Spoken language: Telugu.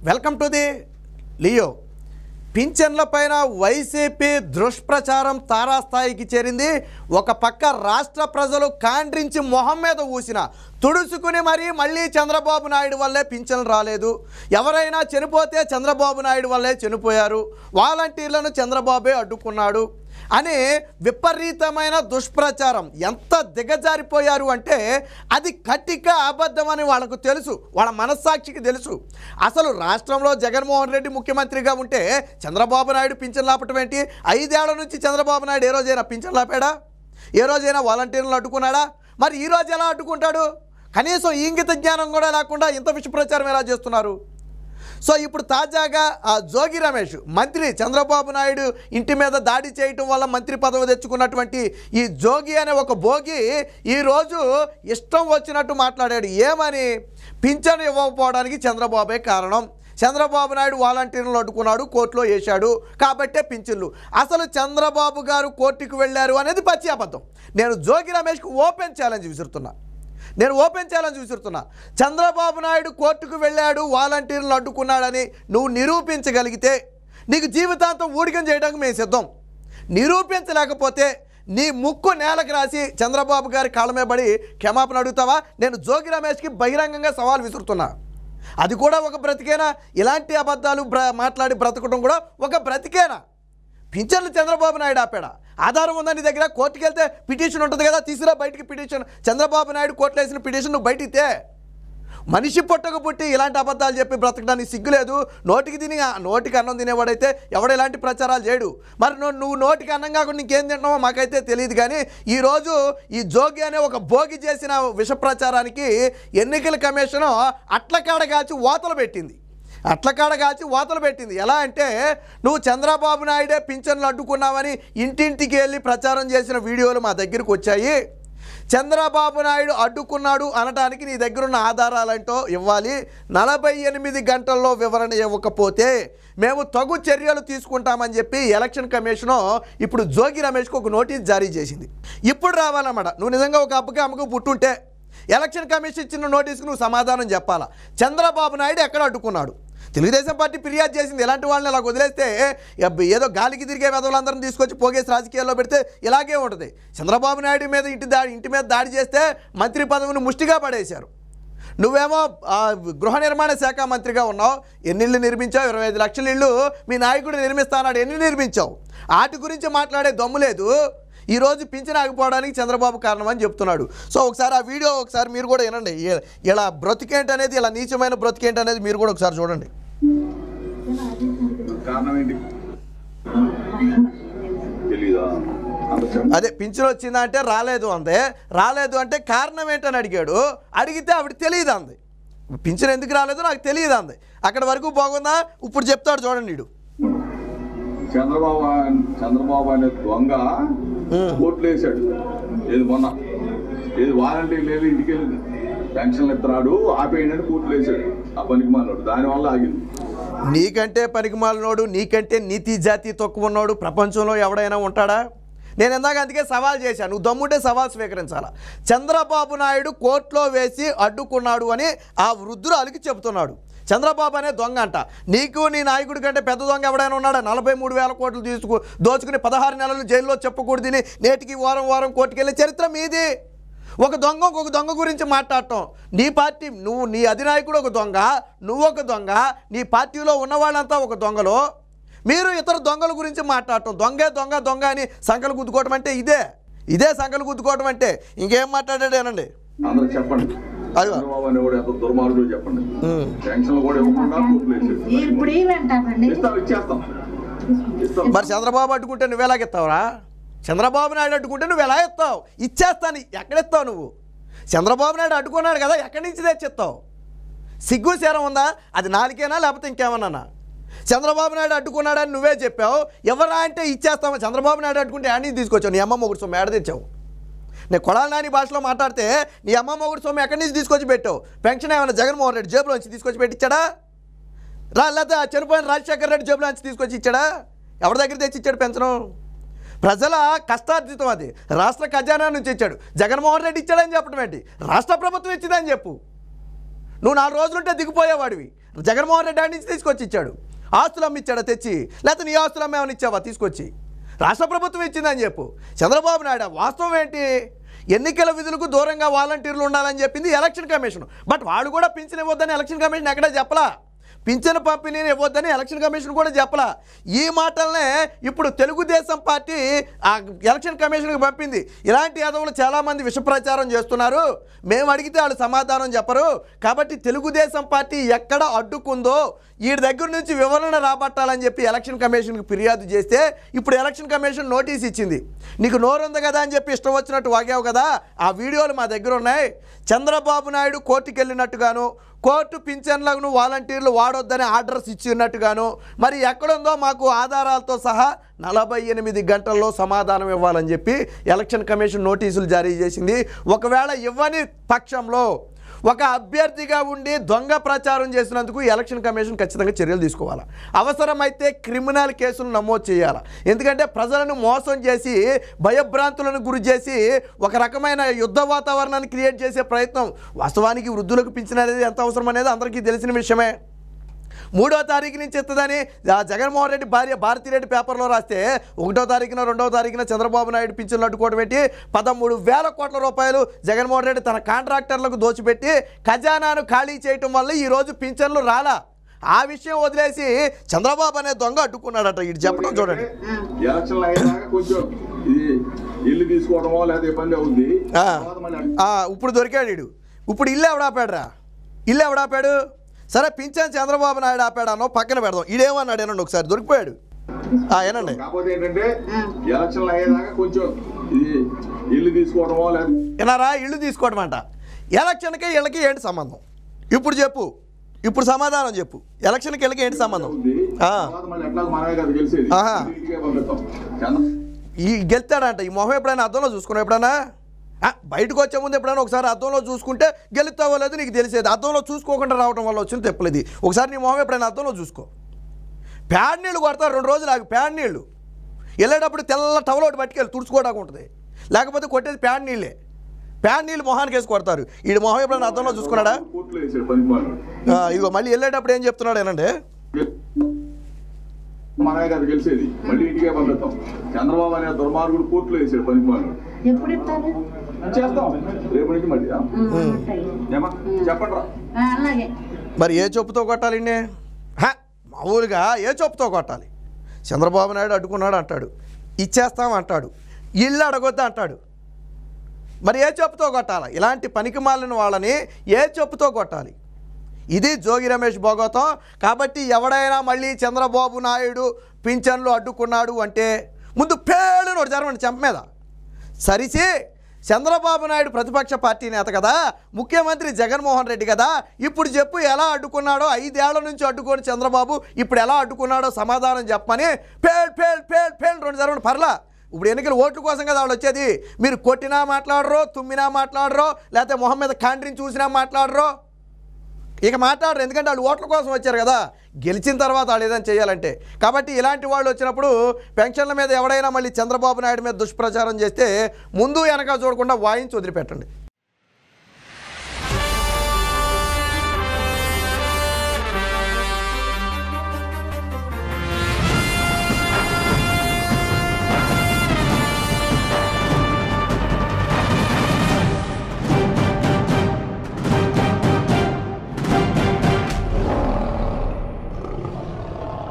Welcome to the Leo. పింఛన్లపైన వైసీపీ దుష్ప్రచారం తారాస్థాయికి చేరింది. ఒక పక్క రాష్ట్ర ప్రజలు కాండ్రించి మొహం మీద ఊసిన తుడుచుకుని మళ్ళీ చంద్రబాబు నాయుడు వల్లే పింఛన్లు రాలేదు, ఎవరైనా చనిపోతే చంద్రబాబు నాయుడు వల్లే చనిపోయారు, వాలంటీర్లను చంద్రబాబే అడ్డుకున్నాడు అని విపరీతమైన దుష్ప్రచారం. ఎంత దిగజారిపోయారు అంటే అది కటిక అబద్ధం అని వాళ్ళకు తెలుసు, వాళ్ళ మనస్సాక్షికి తెలుసు. అసలు రాష్ట్రంలో జగన్మోహన్ రెడ్డి ముఖ్యమంత్రిగా ఉంటే చంద్రబాబు నాయుడు పింఛన్ లాపటం ఏంటి? 5 ఏళ్ల నుంచి చంద్రబాబు నాయుడు ఏ రోజైనా పింఛన్ లాపాడా? ఏ రోజైనా వాలంటీర్లను అడ్డుకున్నాడా? మరి ఈ రోజు ఎలా అడ్డుకుంటాడు? కనీసం ఇంగిత జ్ఞానం కూడా లేకుండా ఇంత విష ప్రచారం ఎలా చేస్తున్నారు? సో ఇప్పుడు తాజాగా జోగి రమేష్ మంత్రి చంద్రబాబు నాయుడు ఇంటి మీద దాడి చేయటం వల్ల మంత్రి పదవి తెచ్చుకున్నటువంటి ఈ జోగి అనే ఒక భోగి ఈరోజు ఇష్టం వచ్చినట్టు మాట్లాడాడు. ఏమని? పింఛను ఇవ్వకపోవడానికి చంద్రబాబే కారణం, చంద్రబాబు నాయుడు వాలంటీర్లను అడ్డుకున్నాడు, కోర్టులో వేశాడు కాబట్టే పింఛన్లు. అసలు చంద్రబాబు గారు కోర్టుకు వెళ్ళారు అనేది పచ్చి అబద్ధం. నేను జోగి రమేష్కు ఓపెన్ ఛాలెంజ్ విసురుతున్నా. చంద్రబాబు నాయుడు కోర్టుకు వెళ్ళాడు, వాలంటీర్లను అడ్డుకున్నాడని నువ్వు నిరూపించగలిగితే నీకు జీవితాంతం ఊడికం చేయడానికి మేము సిద్ధం. నిరూపించలేకపోతే నీ ముక్కు నేలకు రాసి చంద్రబాబు గారి కాళ్ళ మీద పడి క్షమాపణ అడుగుతావా? నేను జోగి రమేష్కి బహిరంగంగా సవాల్ విసురుతున్నా. అది కూడా ఒక బ్రతికేనా? ఇలాంటి అబద్ధాలు మాట్లాడి బ్రతకడం కూడా ఒక బ్రతికేనా? పింఛన్లు చంద్రబాబు నాయుడు ఆపాడా? ఆధారం ఉందా నీ దగ్గర? కోర్టుకు వెళ్తే పిటిషన్ ఉంటుంది కదా, తీసుకురా బయటికి పిటిషన్. చంద్రబాబు నాయుడు కోర్టులో వేసిన పిటిషన్ నువ్వు బయటితే. మనిషి పుట్టకు పుట్టి ఇలాంటి అబద్ధాలు చెప్పి బ్రతకడానికి సిగ్గులేదు. నోటికి అన్నం తినేవాడైతే ఎవడు ఇలాంటి ప్రచారాలు చేయడు. మరి నువ్వు నోటికి అన్నం కాకుండా ఇంకేం తింటున్నావో మాకైతే తెలియదు. కానీ ఈరోజు ఈ జోగి అనే ఒక భోగి చేసిన విష ప్రచారానికి ఎన్నికల కమిషన్ అట్లకాడ కాల్చి వాతలు పెట్టింది. ఎలా అంటే నువ్వు చంద్రబాబు నాయుడే పింఛన్లు అడ్డుకున్నావని ఇంటింటికి వెళ్ళి ప్రచారం చేసిన వీడియోలు మా దగ్గరకు వచ్చాయి. చంద్రబాబు నాయుడు అడ్డుకున్నాడు అనడానికి నీ దగ్గరున్న ఆధారాలంటో ఇవ్వాలి. 48 గంటల్లో వివరణ ఇవ్వకపోతే మేము తగు చర్యలు తీసుకుంటామని చెప్పి ఎలక్షన్ కమిషను ఇప్పుడు జోగి రమేష్కి ఒక నోటీస్ జారీ చేసింది. ఇప్పుడు రావాలన్నమాట. నువ్వు నిజంగా ఒక అమ్మకు పుట్టుంటే ఎలక్షన్ కమిషన్ ఇచ్చిన నోటీస్కి నువ్వు సమాధానం చెప్పాలా. చంద్రబాబు నాయుడు ఎక్కడ అడ్డుకున్నాడు? తెలుగుదేశం పార్టీ ఫిర్యాదు చేసింది. ఇలాంటి వాళ్ళని అలా వదిలేస్తే ఏదో గాలికి తిరిగే వెధవులందరినీ తీసుకొచ్చి పోగేసి రాజకీయాల్లో పెడితే ఇలాగే ఉంటుంది. చంద్రబాబు నాయుడు మీద ఇంటి మీద దాడి చేస్తే మంత్రి పదవిని ముష్టిగా పడేశారు. నువ్వేమో గృహ నిర్మాణ శాఖ మంత్రిగా ఉన్నావు. ఎన్ని ఇళ్ళు నిర్మించావు? 25 లక్షల ఇళ్ళు మీ నాయకుడు నిర్మిస్తానాడు. ఎన్ని నిర్మించావు? వాటి గురించి మాట్లాడే దమ్ము లేదు. ఈరోజు పింఛన్ ఆగిపోవడానికి చంద్రబాబు కారణం అని చెప్తున్నాడు. సో ఒకసారి ఆ వీడియో ఒకసారి మీరు కూడా వినండి. ఇలా బ్రతికేంటి అనేది, ఇలా నీచమైన బ్రతికేంటి అనేది మీరు కూడా ఒకసారి చూడండి. అదే పింఛన్ వచ్చిందా అంటే రాలేదు అంటే కారణం ఏంటని అడిగాడు. అడిగితే ఆవిడ తెలియదు అంది. పింఛన్ ఎందుకు రాలేదు నాకు తెలియదు అంది. అక్కడ వరకు బాగుందా? ఇప్పుడు చెప్తాడు చూడండి. వీడు చంద్రబాబు అనే దొంగ కోట్లు వేసాడు. ఏది వాలంటీర్ లేదు, ఇంటికి వెళ్ళి పెన్షన్లు ఎత్తున్నాడు, ఆపేయండి కోట్లు వేసాడు. ఆ పనికిమాలినోడు దానివల్ల ఆగింది. నీకంటే పనికిమాలినోడు, నీకంటే నీతి జాతి తక్కువ ఉన్నోడు ప్రపంచంలో ఎవడైనా ఉంటాడా? నేను ఇందాక అందుకే సవాల్ చేశాను. నువ్వు దమ్ముంటే సవాల్ స్వీకరించాలా. చంద్రబాబు నాయుడు కోర్టులో వేసి అడ్డుకున్నాడు అని ఆ వృద్ధురాలికి చెబుతున్నాడు. చంద్రబాబు అనే దొంగ అంట. నీకు నీ నాయకుడి కంటే పెద్ద దొంగ ఎవడైనా ఉన్నాడా? 43,000 కోట్లు దోచుకుని 16 నెలలు జైల్లో చెప్పకూడదు. నేటికి వారం కోర్టుకెళ్ళే చరిత్ర మీది. ఒక దొంగ గురించి మాట్లాడటం. నీ పార్టీ నీ అధినాయకుడు ఒక దొంగ, నువ్వు ఒక దొంగ, నీ పార్టీలో ఉన్నవాళ్ళంతా ఒక దొంగలు. మీరు ఇతర దొంగల గురించి మాట్లాడటం. దొంగ అని సంకలు గుద్దుకోవటం అంటే ఇదే సంకలు గుద్దుకోవటం అంటే. ఇంకేం మాట్లాడాడు అనండి. చెప్పండి. చెప్పండి. మరి చంద్రబాబు అడ్డుకుంటే నువ్వు ఎలాగెత్తావురా? చంద్రబాబు నాయుడు అడ్డుకుంటే నువ్వు ఎలా ఎత్తావు? ఇచ్చేస్తాను. ఎక్కడెత్తావు నువ్వు? చంద్రబాబు నాయుడు అడ్డుకున్నాడు కదా, ఎక్కడి నుంచి తెచ్చిస్తావు? సిగ్గు శరం ఉందా? అది నాలుకేనా లేకపోతే ఇంకేమన్నా? చంద్రబాబు నాయుడు అడ్డుకున్నాడని నువ్వే చెప్పావు. ఎవరా అంటే ఇచ్చేస్తావు. చంద్రబాబు నాయుడు అడ్డుకుంటే యాడ్ నుంచి తీసుకొచ్చావు. నీ అమ్మ మొగుడు సొమ్ము ఏడ తెచ్చావు? నేను కొడాలి నాని భాషలో మాట్లాడితే నీ అమ్మ మొగుడు సొమ్ము ఎక్కడి నుంచి తీసుకొచ్చి పెట్టావు? పెన్షన్ ఏమైనా జగన్మోహన్ రెడ్డి జేబులోంచి తీసుకొచ్చి పెట్టించాడా? లేకపోతే చనిపోయిన రాజశేఖర రెడ్డి జేబులోంచి తీసుకొచ్చి ఇచ్చాడా? ఎవరి దగ్గర తెచ్చి ఇచ్చాడు పెన్షను? ప్రజల కష్టార్జితం అది. రాష్ట్ర ఖజానా నుంచి ఇచ్చాడు. జగన్మోహన్ రెడ్డి ఇచ్చాడని చెప్పడం ఏంటి? రాష్ట్ర ప్రభుత్వం ఇచ్చిందని చెప్పు. నువ్వు 4 రోజులుంటే దిగిపోయేవాడివి. జగన్మోహన్ రెడ్డి ఆడి నుంచి తీసుకొచ్చి ఇచ్చాడు. ఆస్తులు అమ్మిచ్చాడా తెచ్చి, లేకపోతే నీ ఆస్తులు అమ్మేమని ఇచ్చావా తీసుకొచ్చి? రాష్ట్ర ప్రభుత్వం ఇచ్చిందని చెప్పు. చంద్రబాబు నాయుడు వాస్తవం ఏంటి? ఎన్నికల విధులకు దూరంగా వాలంటీర్లు ఉండాలని చెప్పింది ఎలక్షన్ కమిషన్. బట్ వాడు కూడా పింఛన్ ఇవ్వద్దని ఎలక్షన్ కమిషన్ ఎక్కడా చెప్పలా. పింఛన్ పంపిణీని ఇవ్వద్దని ఎలక్షన్ కమిషన్ కూడా చెప్పలా. ఈ మాటలనే ఇప్పుడు తెలుగుదేశం పార్టీ ఆ ఎలక్షన్ కమిషన్కి పంపింది. ఇలాంటి యాదవులు చాలామంది విష ప్రచారం చేస్తున్నారు, మేము అడిగితే వాళ్ళు సమాధానం చెప్పరు, కాబట్టి తెలుగుదేశం పార్టీ ఎక్కడ అడ్డుకుందో వీడి దగ్గర నుంచి వివరణ రాబట్టాలని చెప్పి ఎలక్షన్ కమిషన్కి ఫిర్యాదు చేస్తే ఇప్పుడు ఎలక్షన్ కమిషన్ నోటీస్ ఇచ్చింది. నీకు నోరుంది కదా అని చెప్పి ఇష్టం వచ్చినట్టు వాగావు కదా, ఆ వీడియోలు మా దగ్గర ఉన్నాయి. చంద్రబాబు నాయుడు కోర్టుకు వెళ్ళినట్టుగాను, కోర్టు పింఛన్లను వాలంటీర్లు వాడొద్దని ఆర్డర్స్ ఇచ్చినట్టుగాను, మరి ఎక్కడుందో మాకు ఆధారాలతో సహా 48 గంటల్లో సమాధానం ఇవ్వాలని చెప్పి ఎలక్షన్ కమిషన్ నోటీసులు జారీ చేసింది. ఒకవేళ ఇవ్వని పక్షంలో ఒక అభ్యర్థిగా ఉండి దొంగ ప్రచారం చేసినందుకు ఎలక్షన్ కమిషన్ ఖచ్చితంగా చర్యలు తీసుకోవాలి. అవసరమైతే క్రిమినల్ కేసులు నమోదు చేయాలి. ఎందుకంటే ప్రజలను మోసం చేసి భయభ్రాంతులను గురి చేసి ఒక రకమైన యుద్ధ వాతావరణాన్ని క్రియేట్ చేసే ప్రయత్నం. వాస్తవానికి వృద్ధులకు పింఛన్ అనేది ఎంత అవసరం అనేది అందరికీ తెలిసిన విషయమే. 3వ తారీఖు నుంచి ఇస్తుందని జగన్మోహన్ రెడ్డి భార్య భారతిరెడ్డి పేపర్లో రాస్తే 1వ తారీఖున 2వ తారీఖున చంద్రబాబు నాయుడు పింఛన్లు అడ్డుకోవడం పెట్టి 13,000 కోట్ల రూపాయలు జగన్మోహన్ రెడ్డి తన కాంట్రాక్టర్లకు దోచిపెట్టి ఖజానాను ఖాళీ చేయటం వల్ల ఈరోజు పింఛన్లు రాలా. ఆ విషయం వదిలేసి చంద్రబాబు అనే దొంగ అడ్డుకున్నాడట. ఇటు చెప్పడం చూడండి. ఇప్పుడు దొరికాడు వీడు. ఇప్పుడు ఇల్లు ఎవడాపాడురా? ఇల్లు ఎవడాపాడు? సరే పింఛన్ చంద్రబాబు నాయుడు ఆపాడు అన్నో పక్కన పెడదాం. ఇదేమన్నాడు ఏనండి ఒకసారి, దొరికిపోయాడు. ఏనండి ఏనారా ఇల్లు తీసుకోవడం అంట. ఎలక్షన్కి వీళ్ళకి ఏంటి సంబంధం? ఇప్పుడు చెప్పు, ఇప్పుడు సమాధానం చెప్పు. ఎలక్షన్కి వీళ్ళకి ఏంటి సంబంధం? ఈ గెలుతాడంట. ఈ మొహం ఎప్పుడైనా అద్దంలో చూసుకున్నావు? ఎప్పుడైనా బయటకు వచ్చే ముందు ఎప్పుడైనా ఒకసారి అద్దంలో చూసుకుంటే గెలుస్తావో లేదు నీకు తెలిసేది. అద్దంలో చూసుకోకుండా రావడం వల్ల వచ్చింది తెప్పలేదు. ఒకసారి నీ మొహం ఎప్పుడైనా అద్దంలో చూసుకో. ప్యాడ్ నీళ్ళు కొడతారు 2 రోజులు ఆగి. ప్యాడ్ నీళ్ళు వెళ్ళేటప్పుడు తెల్ల టవల్ ఒకటి పట్టుకెళ్ళి తుడుచుకోవడానికి ఉంటుంది, లేకపోతే కొట్టేది ప్యాడ్ నీళ్ళే. ప్యాడ్ నీళ్ళు మొహానికి వేసి కొడతారు. ఈ మొహం ఎప్పుడైనా అద్దంలో చూసుకున్నాడా? ఇదిగో మళ్ళీ వెళ్ళేటప్పుడు ఏం చెప్తున్నాడు ఏనండి, మనమే కదా గెలిచేది, మళ్ళీ ఇంటికే పంపిస్తాం. చంద్రబాబు అనే దుర్మార్గుడు కోర్టులో వేసాడు పనికిమాలను. చేస్తాం రేపు నుంచి మళ్ళీ చెప్పండి. మరి ఏ చెప్పుతో కొట్టాలి? మామూలుగా ఏ చెప్పుతో కొట్టాలి? చంద్రబాబు నాయుడు అడ్డుకున్నాడు అంటాడు, ఇచ్చేస్తాం అంటాడు, ఇల్లు అడగొద్దు అంటాడు. మరి ఏ చెప్పుతో కొట్టాలి? ఇలాంటి పనికిమాలిన వాళ్ళని ఏ చెప్పుతో కొట్టాలి? ఇది జోగి రమేష్ భోగోతం. కాబట్టి ఎవడైనా మళ్ళీ చంద్రబాబు నాయుడు పింఛన్లు అడ్డుకున్నాడు అంటే ముందు పేళ్ళు నోటి జరగండి చెంప మీద సరిసి. చంద్రబాబు నాయుడు ప్రతిపక్ష పార్టీ నేత కదా, ముఖ్యమంత్రి జగన్మోహన్ రెడ్డి కదా, ఇప్పుడు చెప్పు ఎలా అడ్డుకున్నాడో. 5 ఏళ్ల నుంచి అడ్డుకొని చంద్రబాబు ఇప్పుడు ఎలా అడ్డుకున్నాడో సమాధానం చెప్పమని పేళ్ళు 2 జరగండి పర్లా. ఇప్పుడు ఎన్నికల ఓట్ల కోసం కదా వాళ్ళు వచ్చేది. మీరు కొట్టినా మాట్లాడరో, తుమ్మినా మాట్లాడరో, లేకపోతే మొహం మీద కాండ్రిని చూసినా మాట్లాడరో, ఇక మాట్లాడరు. ఎందుకంటే వాళ్ళు ఓట్ల కోసం వచ్చారు కదా, గెలిచిన తర్వాత వాళ్ళు ఏదైనా చేయాలంటే. కాబట్టి ఇలాంటి వాళ్ళు వచ్చినప్పుడు పెన్షన్ల మీద ఎవడైనా మళ్ళీ చంద్రబాబు నాయుడు మీద దుష్ప్రచారం చేస్తే ముందు వెనక చూడకుండా వాయించి వదిలిపెట్టండి.